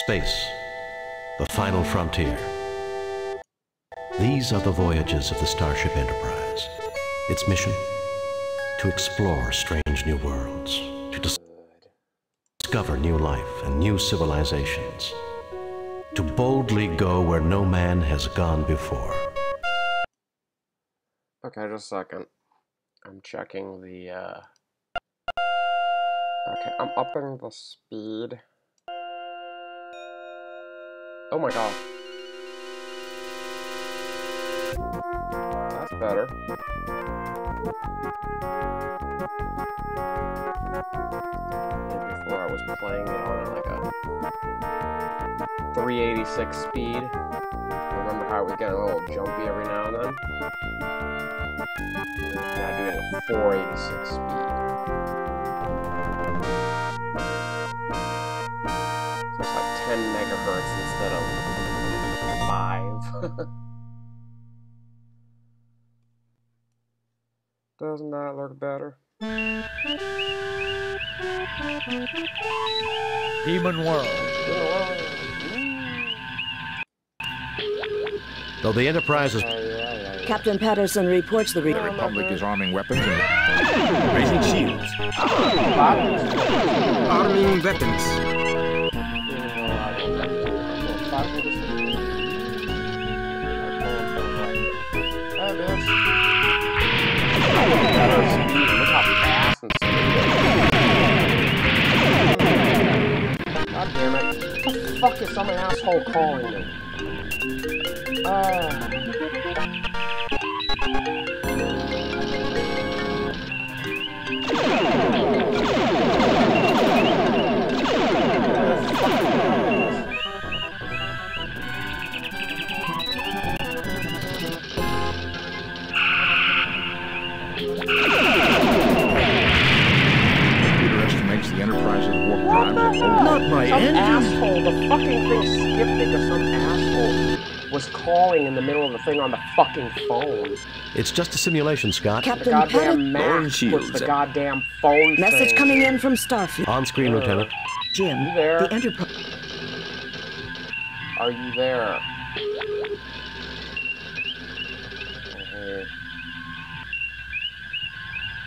Space, the final frontier. These are the voyages of the Starship Enterprise. Its mission? To explore strange new worlds, to discover new life and new civilizations, to boldly go where no man has gone before. Okay, just a second. I'm checking the, Okay, I'm upping the speed. Oh my god. That's better. Before I was playing it on like a 386 speed. I remember how it was getting a little jumpy every now and then. Now doing a 486 speed. So it's like 10 megahertz instead of 5. Doesn't that look better? Demon World. Though the Enterprise is... Captain Patterson reports the The Republic is arming weapons and raising shields. Arming weapons. Look how fast and God damn it. What the fuck is some asshole calling me? Asshole, the fucking thing skipped because some asshole was calling in the middle of the thing on the fucking phone. It's just a simulation, Scott. Captain The goddamn Patterson. Mac puts the goddamn phone Message thing. coming in from Starfleet. On screen, Lieutenant. Jim, You there? the Enterprise. Are you there? Okay.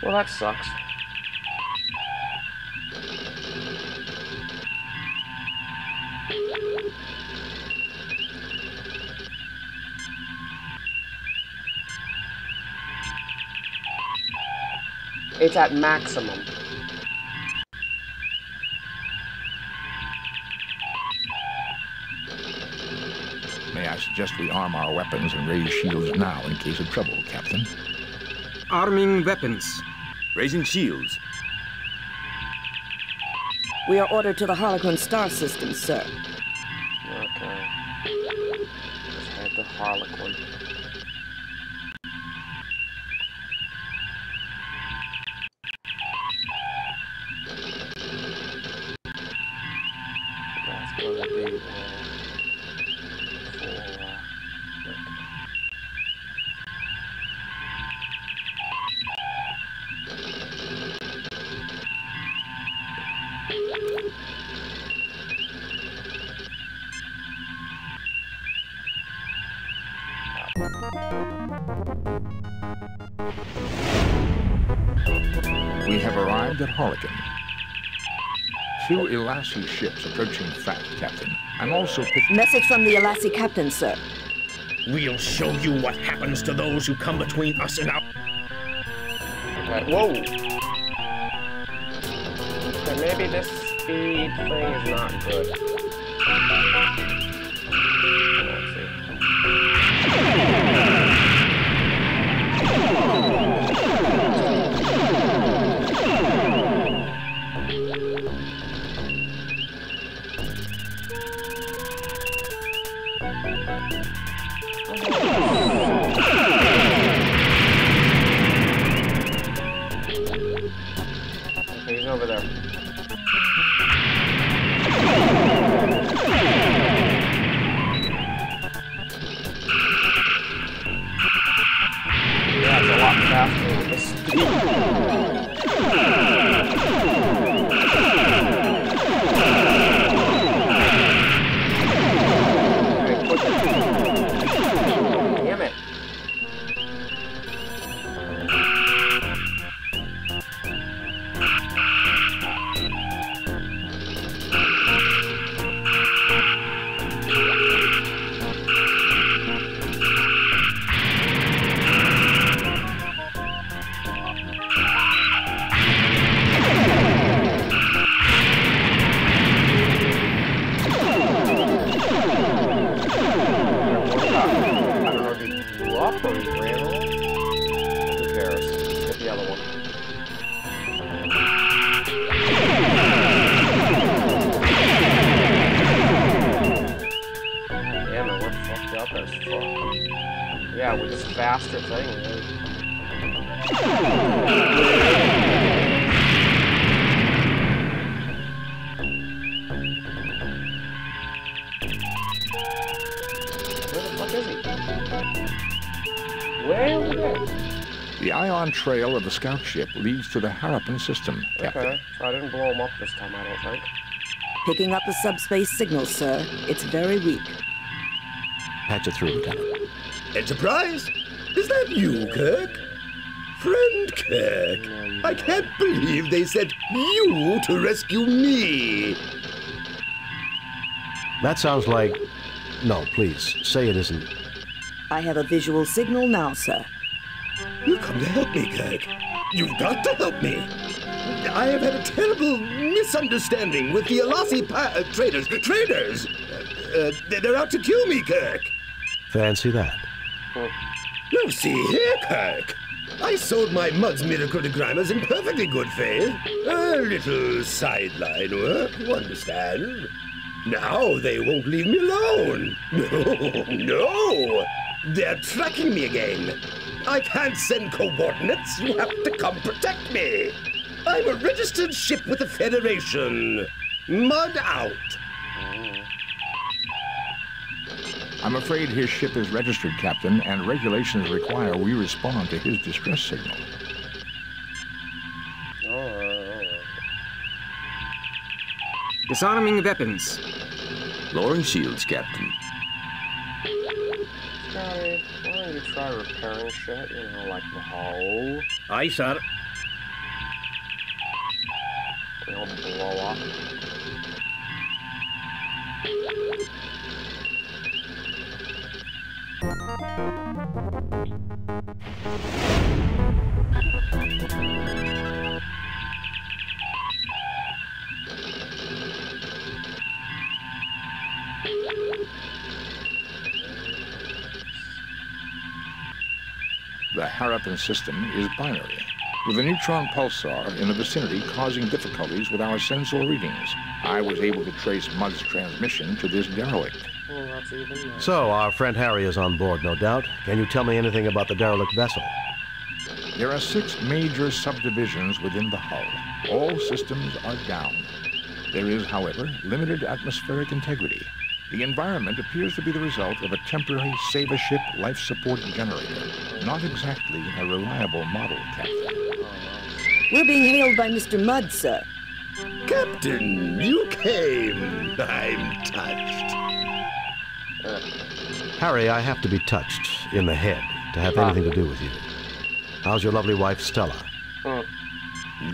Well, that sucks. It's at maximum. May I suggest we arm our weapons and raise shields now in case of trouble, Captain? Arming weapons. Raising shields. We are ordered to the Harlequin star system, sir. Okay. Let's head to Harlequin. That's gonna be We have arrived at Harlequin. Two Elassie ships approaching fast, Captain. I'm also picking... Message from the Elassie captain, sir. We'll show you what happens to those who come between us and our... Okay, whoa! Okay, maybe this speed thing is not good. Let's see. Okay, he's over there. Yeah, it's a lot faster with this speed. fuck? Yeah, with this faster thing, man. Where the fuck is he? Way over there. The ion trail of the scout ship leads to the Harapan system, Captain. Okay, so I didn't blow him up this time, I don't think. Picking up the subspace signal, sir. It's very weak. Patch it through, Lieutenant. Enterprise? Is that you, Kirk? Friend Kirk, I can't believe they sent you to rescue me. That sounds like... No, please, say it isn't. I have a visual signal now, sir. You've come to help me, Kirk. You've got to help me. I have had a terrible misunderstanding with the Elasi traders. Traders! They're out to kill me, Kirk. Fancy that. Now see here, Kirk. I sold my Muds miracrodegrammas in perfectly good faith. A little sideline work, you understand? Now they won't leave me alone. No. They're tracking me again. I can't send coordinates. You have to come protect me. I'm a registered ship with the Federation. Mud out. I'm afraid his ship is registered, Captain, and regulations require we respond to his distress signal. Disarming weapons. Lowering shields, Captain. Scotty, why don't you try repairing shit, you know, like the hull? Aye, sir. They all blow up. The Harapan system is binary, with a neutron pulsar in the vicinity causing difficulties with our sensor readings. I was able to trace Mud's transmission to this derelict. Well, that's even nice. So, our friend Harry is on board, no doubt. Can you tell me anything about the derelict vessel? There are 6 major subdivisions within the hull. All systems are down. There is, however, limited atmospheric integrity. The environment appears to be the result of a temporary save-a-ship life support generator. Not exactly a reliable model, Captain. We're being hailed by Mr. Mudd, sir. Captain, you came. I'm touched. Harry, I have to be touched in the head to have anything to do with you. How's your lovely wife, Stella?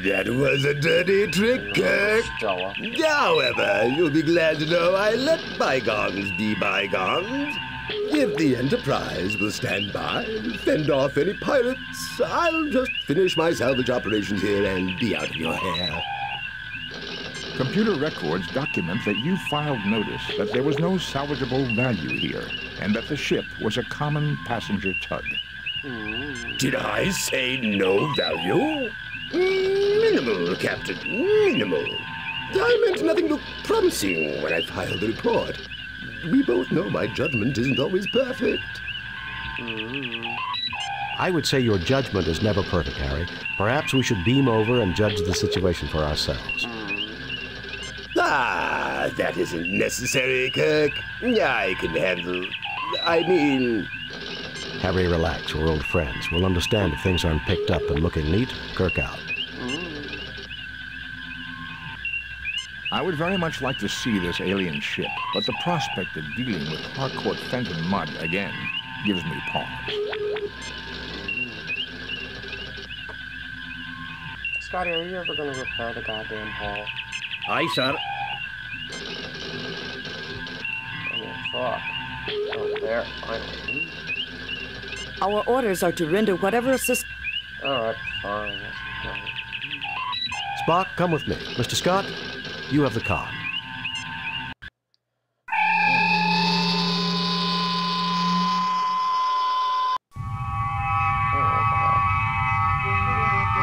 That was a dirty trick, Kirk. Stella. However, you'll be glad to know I let bygones be bygones. If the Enterprise will stand by and fend off any pirates, I'll just finish my salvage operations here and be out of your hair. Computer records document that you filed notice that there was no salvageable value here, and that the ship was a common passenger tug. Did I say no value? Minimal, Captain, minimal. I meant nothing looked promising when I filed the report. We both know my judgment isn't always perfect. I would say your judgment is never perfect, Harry. Perhaps we should beam over and judge the situation for ourselves. Ah, that isn't necessary, Kirk. I can handle... I mean... Harry, relax. We're old friends. We'll understand if things aren't picked up and looking neat. Kirk out. I would very much like to see this alien ship, but the prospect of dealing with Harcourt Fenton Mudd again gives me pause. Scotty, are you ever going to repair the goddamn hull? Aye, sir. I mean, fuck. Oh, there, finally. Our orders are to render whatever assistance... Alright, fine. Let's go. Spock, come with me. Mr. Scott, you have the con.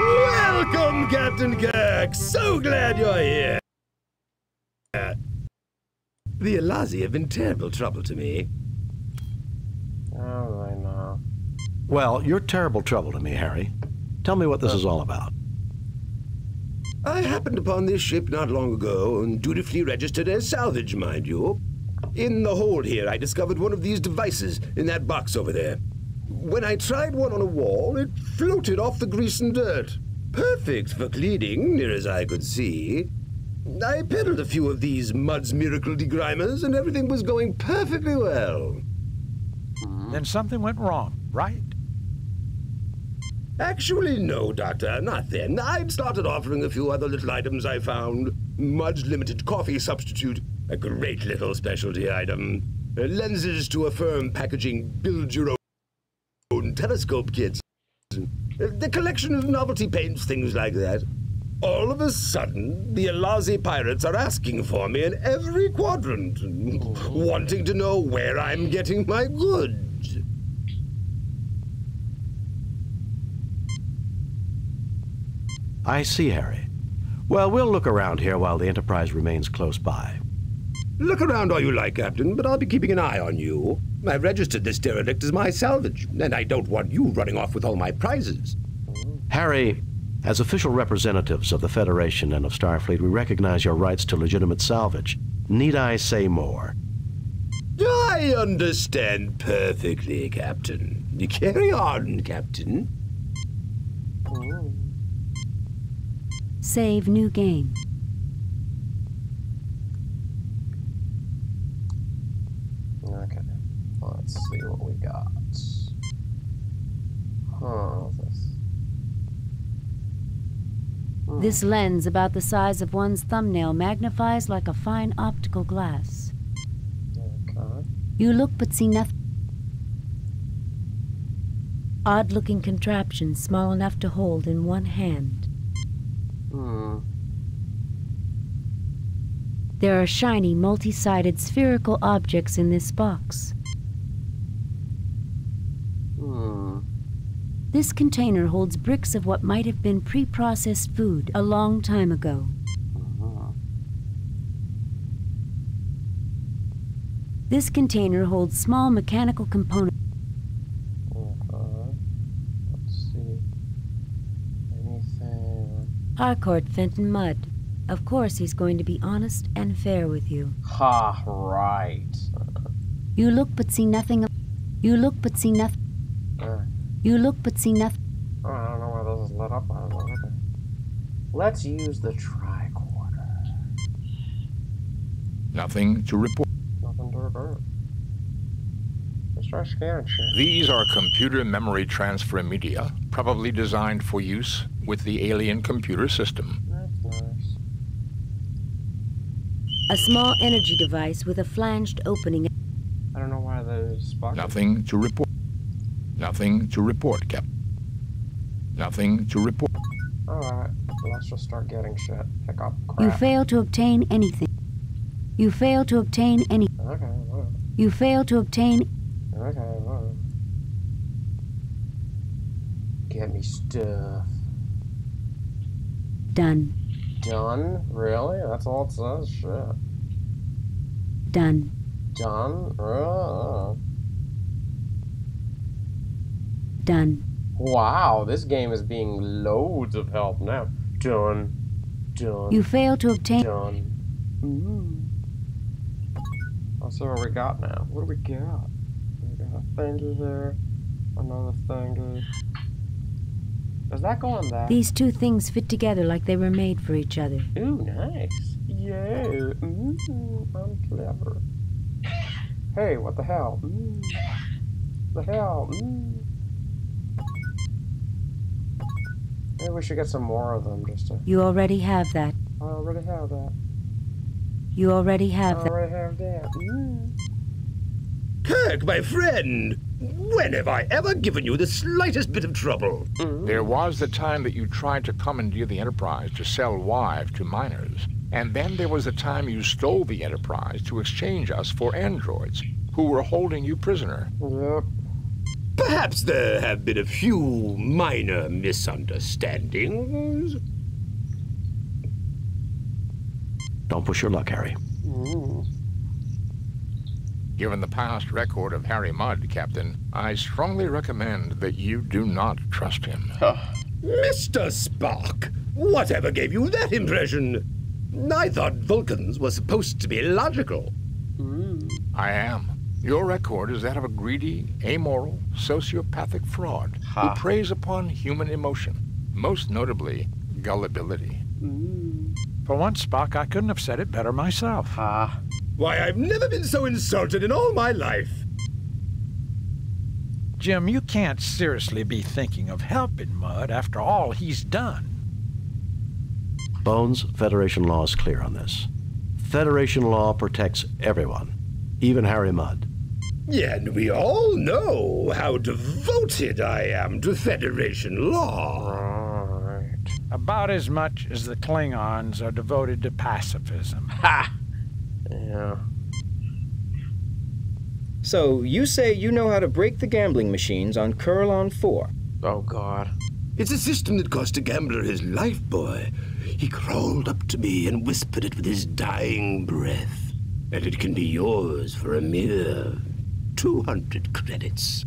Welcome, Captain Kirk. So glad you're here. The Elasi have been terrible trouble to me. Oh, I know. Well, you're terrible trouble to me, Harry. Tell me what this is all about. I happened upon this ship not long ago and dutifully registered as salvage, mind you. In the hold here, I discovered one of these devices in that box over there. When I tried one on a wall, it floated off the grease and dirt. Perfect for cleaning, near as I could see. I peddled a few of these Mud's Miracle Degrimers, and everything was going perfectly well. Then something went wrong, right? Actually, no, Doctor, not then. I'd started offering a few other little items I found. Mud's Limited Coffee Substitute, a great little specialty item. Lenses to affirm packaging build-your-own telescope kits. The collection of novelty paints, things like that. All of a sudden, the Alazi pirates are asking for me in every quadrant, wanting to know where I'm getting my goods. I see, Harry. Well, we'll look around here while the Enterprise remains close by. Look around all you like, Captain, but I'll be keeping an eye on you. I've registered this derelict as my salvage, and I don't want you running off with all my prizes. Harry, as official representatives of the Federation and of Starfleet, we recognize your rights to legitimate salvage. Need I say more? I understand perfectly, Captain. You carry on, Captain. Save new game. Okay, let's see what we got. What's this? This lens, about the size of one's thumbnail, magnifies like a fine optical glass. Okay. You look but see nothing. Odd-looking contraption, small enough to hold in one hand. There are shiny, multi-sided spherical objects in this box. This container holds bricks of what might have been pre-processed food a long time ago. This container holds small mechanical components. Let's see. Anything? Harcourt Fenton Mudd. Of course he's going to be honest and fair with you. Ha, right. You look but see nothing. You look but see nothing. You look but see nothing. Oh, I don't know why this is lit up. I don't know. Okay. Let's use the tricorder. Nothing to report. Nothing to report. Let's try scanning shit. These are computer memory transfer media, probably designed for use with the alien computer system. That's nice. A small energy device with a flanged opening. I don't know why there's Spock. Nothing to report. Nothing to report, Captain. Nothing to report. Alright, let's just start getting shit. Pick up crap. You fail to obtain anything. You fail to obtain any. Okay, whatever. You fail to obtain. Okay, whatever. Get me stuff. Done. Done? Really? That's all it says? Shit. Done. Done? Done. Wow, this game is being loads of help now. Done. Done. You fail to obtain. Done. Let's see what we got now. What do we got? We got a thingy here. Another thingy. Does that go on that? These two things fit together like they were made for each other. Ooh, nice. Yeah. I'm clever. Hey, what the hell? The hell? Maybe we should get some more of them just to... You already have that. I already have that. You already have that. I already have that. Kirk, my friend! When have I ever given you the slightest bit of trouble? There was the time that you tried to commandeer the Enterprise to sell Wive to miners. And then there was the time you stole the Enterprise to exchange us for androids, who were holding you prisoner. Yep. Perhaps there have been a few minor misunderstandings. Don't push your luck, Harry. Given the past record of Harry Mudd, Captain, I strongly recommend that you do not trust him. Mr. Spock, whatever gave you that impression? I thought Vulcans were supposed to be logical. I am. Your record is that of a greedy, amoral, sociopathic fraud who preys upon human emotion, most notably gullibility. For once, Spock, I couldn't have said it better myself. Why, I've never been so insulted in all my life. Jim, you can't seriously be thinking of helping Mudd after all he's done. Bones, Federation law is clear on this. Federation law protects everyone, even Harry Mudd. Yeah, and we all know how devoted I am to Federation law. About as much as the Klingons are devoted to pacifism. Yeah. So, you say you know how to break the gambling machines on Kurlon 4? Oh, God. It's a system that cost a gambler his life, boy. He crawled up to me and whispered it with his dying breath. And it can be yours for a mere 200 credits.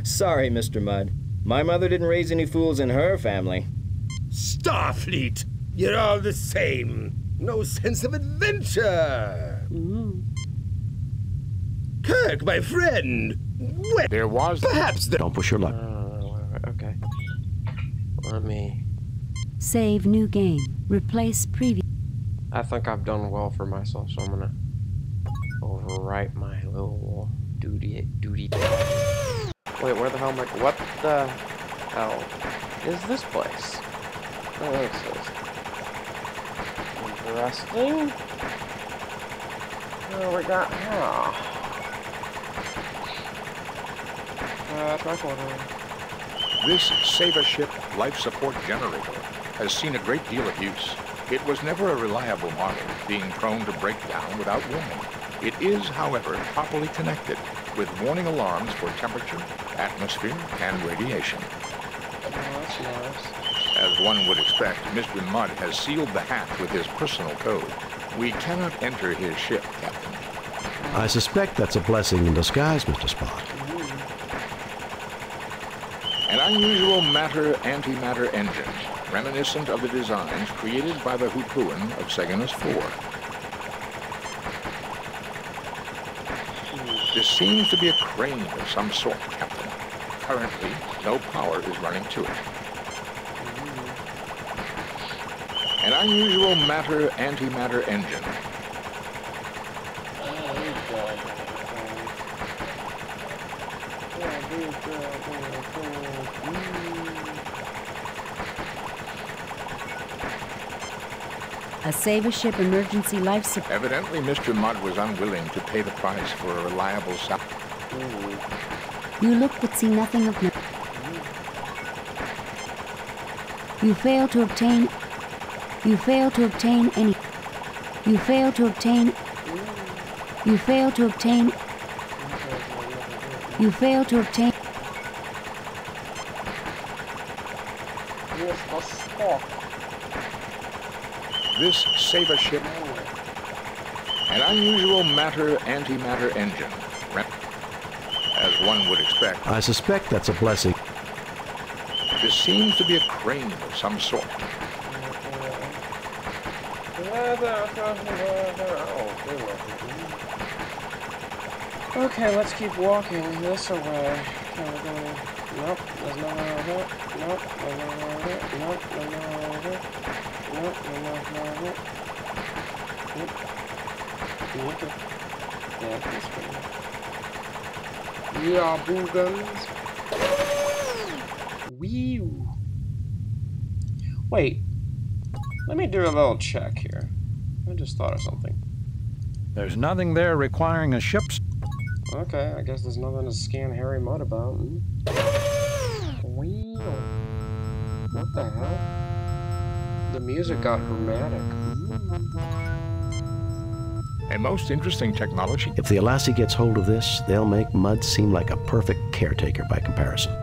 Sorry, Mr. Mudd. My mother didn't raise any fools in her family. Starfleet! You're all the same. No sense of adventure. Kirk, my friend. Well, there was... Perhaps the... Don't push your luck. Okay. Let me... Save new game. Replace previous. I think I've done well for myself, so I'm gonna overwrite my little duty. Wait, where the hell am I? What the hell is this place? Oh, this is interesting. Oh, we got tricorder. This Save Ship life support generator has seen a great deal of use. It was never a reliable model, being prone to break down without warning. It is, however, properly connected, with warning alarms for temperature, atmosphere, and radiation. Oh, that's nice. As one would expect, Mr. Mudd has sealed the hatch with his personal code. We cannot enter his ship, Captain. I suspect that's a blessing in disguise, Mr. Spock. An unusual matter-antimatter engine, reminiscent of the designs created by the Hupuan of Seganas 4. This seems to be a crane of some sort, Captain. Currently, no power is running to it. An unusual matter-antimatter engine. A Save a Ship emergency life support. Evidently, Mr. Mudd was unwilling to pay the price for a reliable supply. You look but see nothing of note. You fail to obtain any. You fail to obtain. You fail to obtain. You fail to obtain. This Save a Ship, an unusual matter-antimatter engine, as one would expect. I suspect that's a blessing. This seems to be a crane of some sort. Okay, let's keep walking this way. Nope, there's no way over there. Nope, there's no way over there. Nope, there's no way over there. Nope, there's no way over there. Nope. Okay. Yeah, this way. Yeah, boo guns. Wee. Wait. Let me do a little check here. I just thought of something. There's nothing there requiring a ship's... Okay, I guess there's nothing to scan Harry Mudd about. Wee. What the hell? The music got dramatic. A most interesting technology. If the Alassi gets hold of this, they'll make Mudd seem like a perfect caretaker by comparison.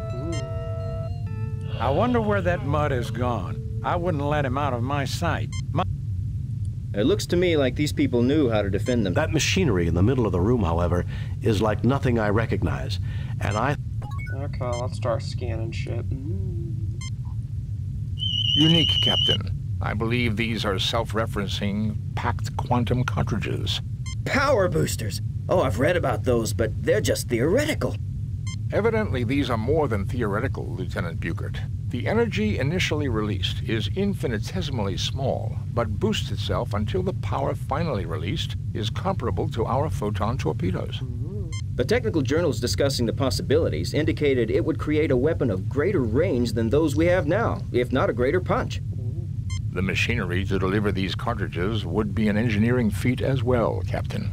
I wonder where that Mudd has gone. I wouldn't let him out of my sight. It looks to me like these people knew how to defend them. That machinery in the middle of the room, however, is like nothing I recognize. And I... Okay, let's start scanning shit. Unique, Captain. I believe these are self-referencing packed quantum cartridges. Power boosters! Oh, I've read about those, but they're just theoretical. Evidently, these are more than theoretical, Lieutenant Bugert. The energy initially released is infinitesimally small, but boosts itself until the power finally released is comparable to our photon torpedoes. The technical journals discussing the possibilities indicated it would create a weapon of greater range than those we have now, if not a greater punch. The machinery to deliver these cartridges would be an engineering feat as well, Captain.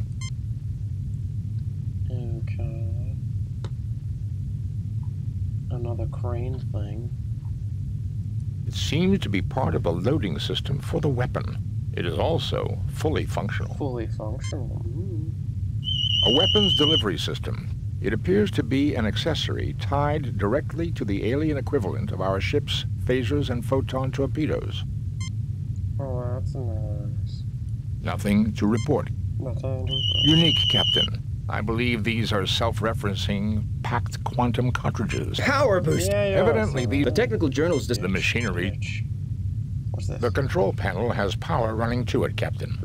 Okay. Another crane thing. It seems to be part of the loading system for the weapon. It is also fully functional. Fully functional. A weapons delivery system. It appears to be an accessory tied directly to the alien equivalent of our ship's phasers and photon torpedoes. Oh, that's nice. Nothing to report. Nothing to report. Unique, Captain. I believe these are self-referencing packed quantum cartridges. Power boost! Yeah, Evidently, the technical journals... The machinery... What's this? The control panel has power running to it, Captain.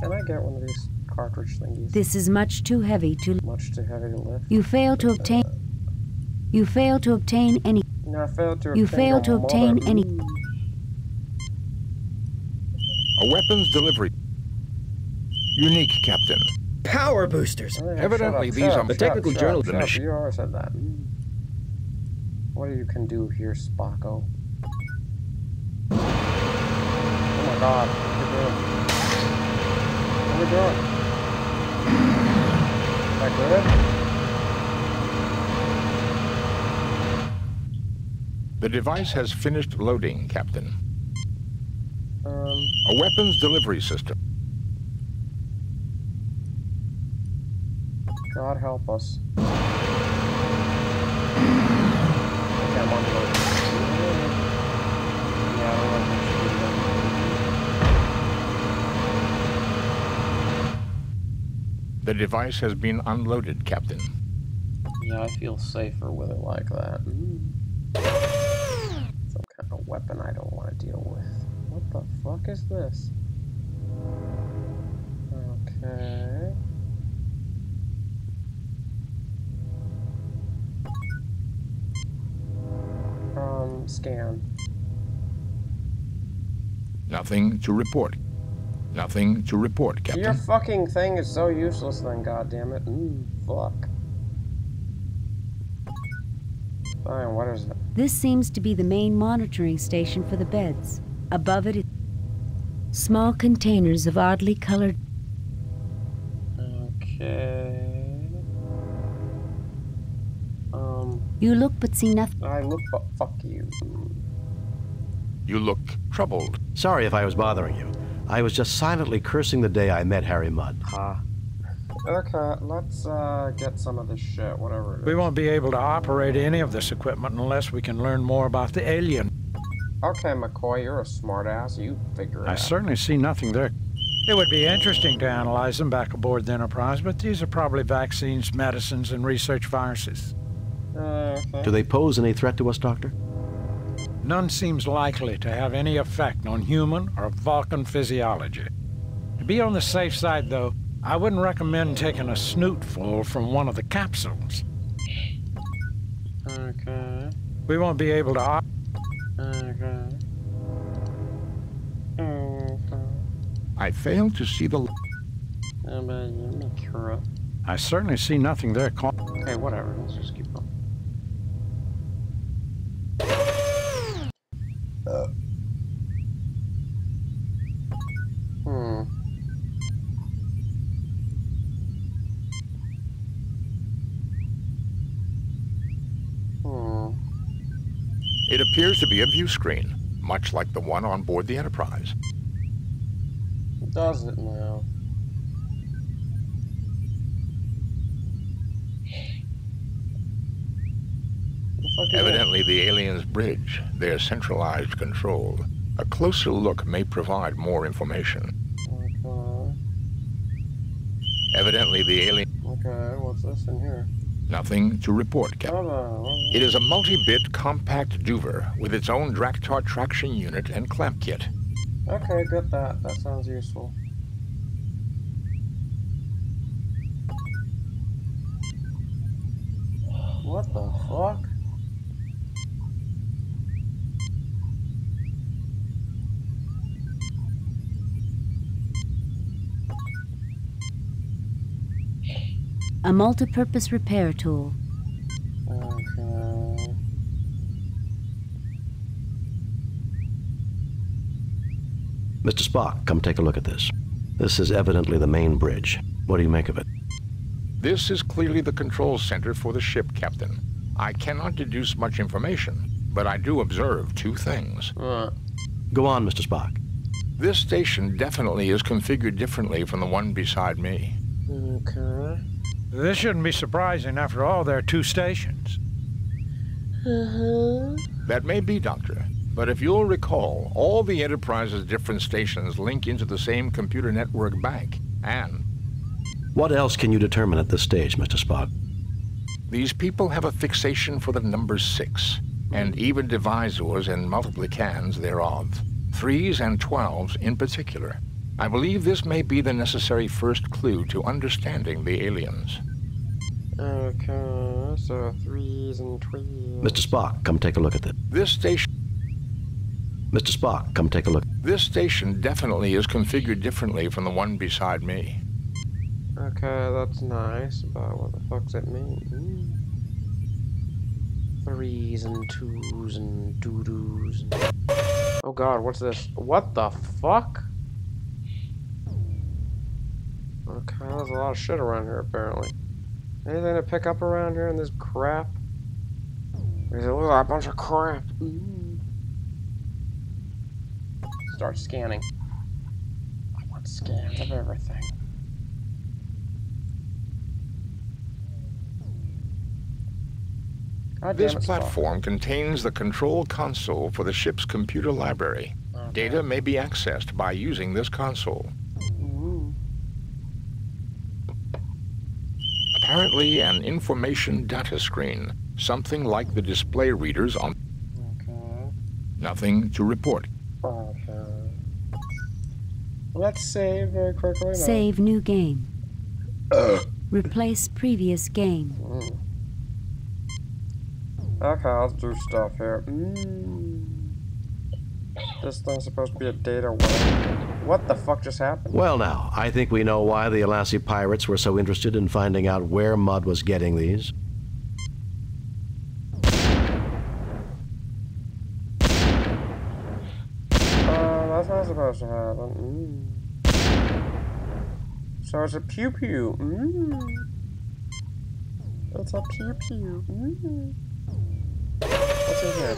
Can I get one of these cartridge thingies? This is much too heavy to... Much too heavy to lift. You fail to obtain... You fail to obtain any... No, I failed to You fail to obtain any... A weapons delivery... Unique, Captain. Power boosters! Evidently, these are... The technical journal... The machine... You always said that. What you can do here, Spocko? Oh my god, what are we doing? Is that good? The device has finished loading, Captain. A weapons delivery system. God help us. Okay, I'm on the load. Yeah, I don't know if I should do that. The device has been unloaded, Captain. Yeah, I feel safer with it like that. Some kind of weapon I don't want to deal with. What the fuck is this? Okay. Scan. Nothing to report. Nothing to report, Captain. Your fucking thing is so useless then, goddammit. Fuck. Fine, what is it? This seems to be the main monitoring station for the beds. Above it, small containers of oddly colored... Okay... You look but see nothing. I look but fuck you. You look troubled. Sorry if I was bothering you. I was just silently cursing the day I met Harry Mudd. Okay, let's get some of this shit, whatever it is. We won't be able to operate any of this equipment unless we can learn more about the alien. Okay, McCoy, you're a smartass. You figure it out. I certainly see nothing there. It would be interesting to analyze them back aboard the Enterprise, but these are probably vaccines, medicines, and research viruses. Okay. Do they pose any threat to us, Doctor? None seems likely to have any effect on human or Vulcan physiology. To be on the safe side, though, I wouldn't recommend taking a snootful from one of the capsules. Okay. We won't be able to... Okay. I fail to see the... I certainly see nothing there. Okay, whatever. Let's just keep going. It appears to be a view screen, much like the one on board the Enterprise. Does it now? Evidently the aliens bridge their centralized control. A closer look may provide more information. Evidently, the alien... Okay, what's this in here? Nothing to report, Captain. It is a multi-bit compact duver with its own Draktar traction unit and clamp kit. Okay, got that. That sounds useful. What the fuck? A multi-purpose repair tool. Okay. Mr. Spock, come take a look at this. This is evidently the main bridge. What do you make of it? This is clearly the control center for the ship, Captain. I cannot deduce much information, but I do observe two things. Go on, Mr. Spock. This station definitely is configured differently from the one beside me. Okay. This shouldn't be surprising. After all, there are two stations. That may be, Doctor. But if you'll recall, all the Enterprise's different stations link into the same computer network bank, and... What else can you determine at this stage, Mr. Spock? These people have a fixation for the number 6, and even divisors and multiplicans thereof. 3s and 12s in particular. I believe this may be the necessary first clue to understanding the aliens. Okay, so 3s and 12s. Mr. Spock, come take a look at this. This station... Mr. Spock, come take a look. This station definitely is configured differently from the one beside me. Okay, that's nice, but what the fuck's it mean? 3s and 2s and doo-doos. Oh god, what's this? What the fuck? Okay, there's a lot of shit around here, apparently. Anything to pick up around here in this crap? There's a little bunch of crap. Start scanning. I want scans of everything. This platform contains the control console for the ship's computer library. Okay. Data may be accessed by using this console. Apparently an information data screen, something like the display readers on... Okay. Nothing to report. Okay. Let's save very quickly. Save new game. Replace previous game. Okay, let's do stuff here. This thing's supposed to be a data well. What the fuck just happened? Well now, I think we know why the Alassi pirates were so interested in finding out where Mudd was getting these. That's not supposed to happen. So it's a pew-pew. It's a pew-pew. What's in here?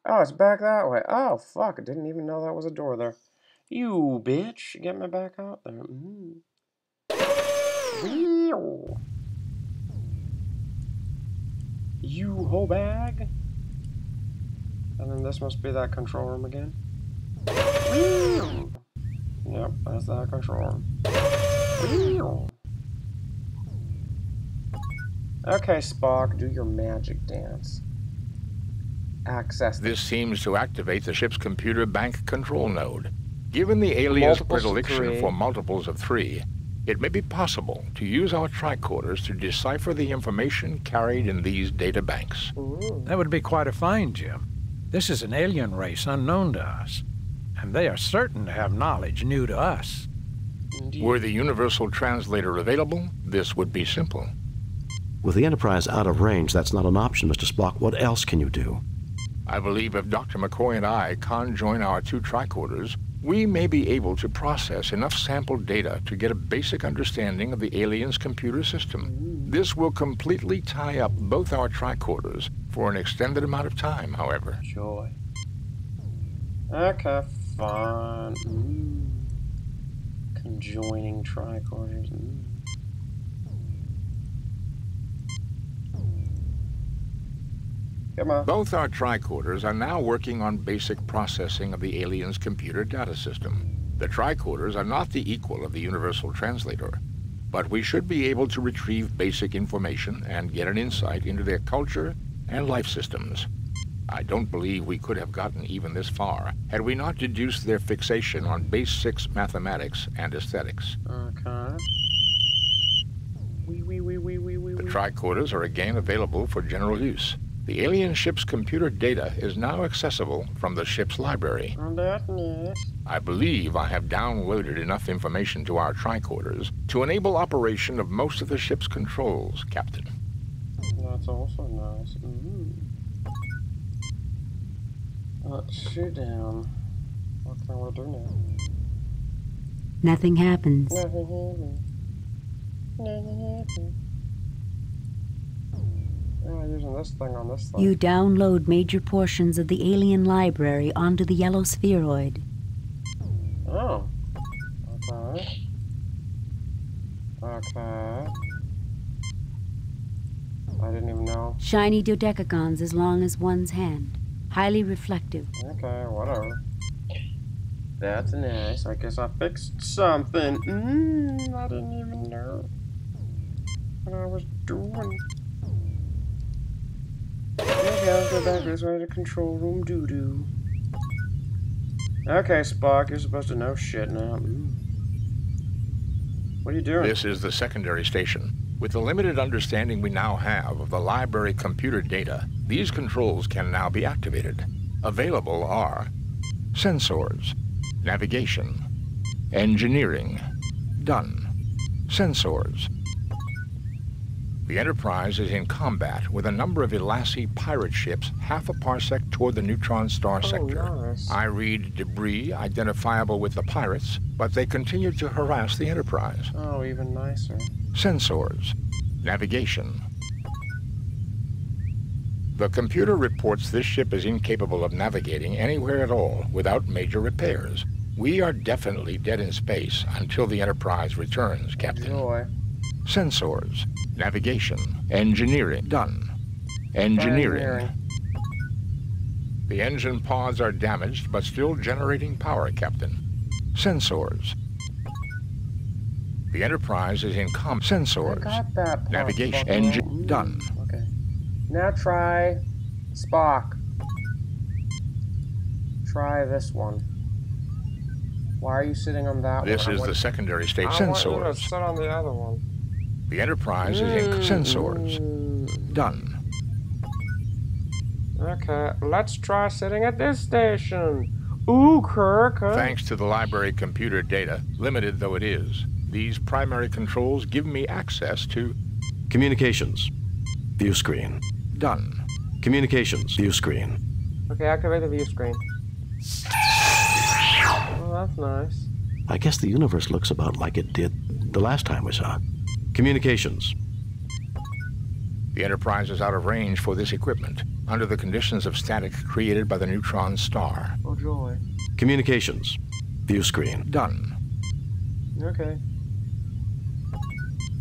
Oh, it's back that way. Oh, fuck. I didn't even know that was a door there. You bitch. Get me back out there. You whole bag. And then this must be that control room again. Yep, that's that control room. Okay, Spock, do your magic dance. Access. This seems to activate the ship's computer bank control node. Given the alien's predilection for multiples of 3, it may be possible to use our tricorders to decipher the information carried in these data banks. That would be quite a find, Jim. This is an alien race unknown to us, and they are certain to have knowledge new to us. Indeed. Were the universal translator available, this would be simple. With the Enterprise out of range, that's not an option, Mr. Spock. What else can you do? I believe if Dr. McCoy and I conjoin our 2 tricorders, we may be able to process enough sample data to get a basic understanding of the alien's computer system. This will completely tie up both our tricorders for an extended amount of time, however. Joy. Okay, fine. Conjoining tricorders. Come on. Both our tricorders are now working on basic processing of the alien's computer data system. The tricorders are not the equal of the universal translator, but we should be able to retrieve basic information and get an insight into their culture and life systems. I don't believe we could have gotten even this far had we not deduced their fixation on base 6 mathematics and aesthetics. Okay. The tricorders are again available for general use. The alien ship's computer data is now accessible from the ship's library. Oh, that's nice. I believe I have downloaded enough information to our tricorders to enable operation of most of the ship's controls, Captain. That's also nice. Let's shoot down. What can we do now? Nothing happens. Nothing happens. Nothing happens. Yeah, using this thing on this thing. You download major portions of the alien library onto the yellow spheroid. Oh. Okay. Okay. I didn't even know. Shiny dodecagons as long as one's hand. Highly reflective. Okay, whatever. That's nice. I guess I fixed something. I didn't even know what I was doing. Okay, I'll go back this way to control room doo-doo. Okay, Spock, you're supposed to know shit now. What are you doing? This is the secondary station. With the limited understanding we now have of the library computer data, these controls can now be activated. Available are sensors, navigation, engineering, done, sensors. The Enterprise is in combat with a number of Elassie pirate ships half a parsec toward the neutron star sector. Nice. I read debris identifiable with the pirates, but they continue to harass the Enterprise. Oh, even nicer. Sensors, navigation. The computer reports this ship is incapable of navigating anywhere at all without major repairs. We are definitely dead in space until the Enterprise returns, Captain. Enjoy. Sensors, navigation, engineering, done. Engineering. The engine pods are damaged but still generating power, Captain. Sensors. The Enterprise is in sensors, I got that part, navigation, fucker. engine, done. Okay. Now try Spock. Try this one. Why are you sitting on that This one? is the secondary state I want you to sensors. sit on the other one. The Enterprise is in sensors, done. Okay, let's try sitting at this station. Ooh, Kirk. Huh? Thanks to the library computer data, limited though it is, these primary controls give me access to communications. View screen. Done. Communications. View screen. Okay, activate the view screen. Oh, that's nice. I guess the universe looks about like it did the last time we saw it. Communications. The Enterprise is out of range for this equipment, under the conditions of static created by the neutron star. Oh, joy. Communications. View screen. Done. Okay.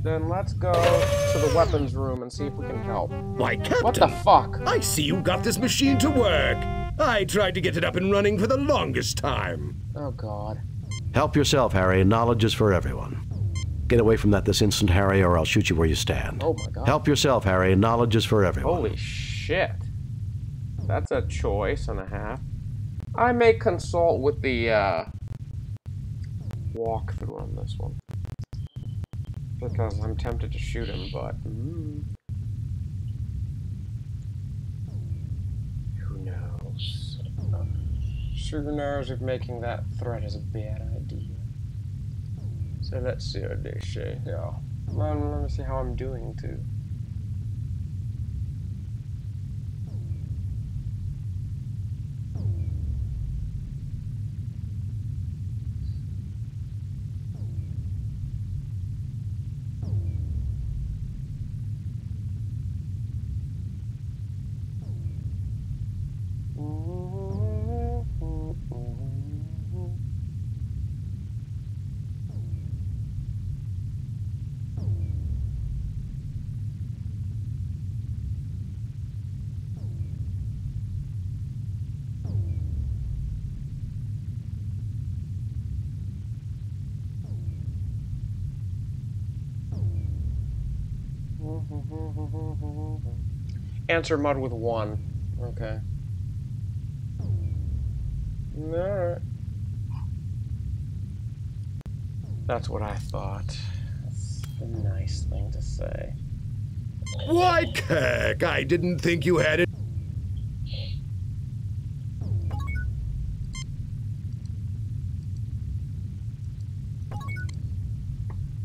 Then let's go to the weapons room and see if we can help. Why, Captain! What the fuck? I see you got this machine to work. I tried to get it up and running for the longest time. Oh, God. Help yourself, Harry. Knowledge is for everyone. Get away from that this instant, Harry, or I'll shoot you where you stand. Oh, my God. Help yourself, Harry. Knowledge is for everyone. Holy shit. That's a choice and a half. I may consult with the, walkthrough on this one. Because I'm tempted to shoot him, but... Who knows? Sure knows if making that threat is a bad idea. So let's see what they say. Yeah. Well, let me see how I'm doing, too. Answer mud with 1. Okay. Alright. That's what I thought. That's a nice thing to say. Why, Kirk, I didn't think you had it.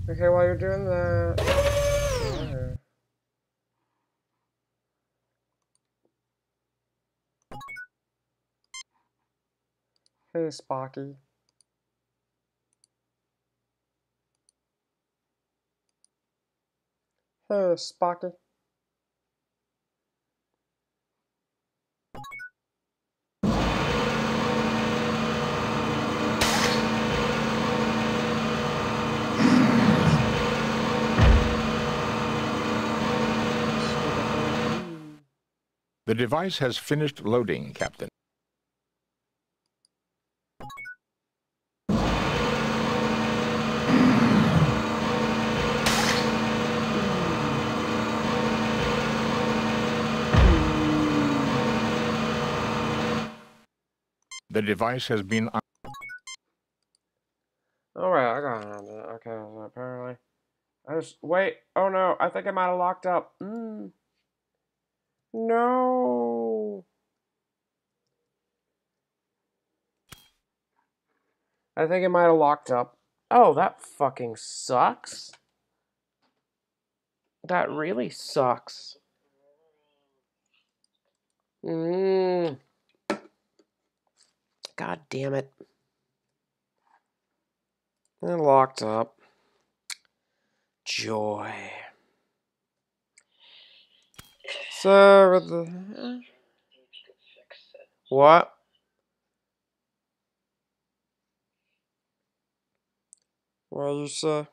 Okay, while you're doing that... Okay. Hey, Spocky. Hey, Spocky. The device has finished loading, Captain. The device has been... Alright, I got it. Okay, so apparently... I just... Wait. Oh no, I think I might have locked up. No! I think it might have locked up. Oh, that fucking sucks. That really sucks. God damn it. It locked up. Joy. So, with the... What? What you say?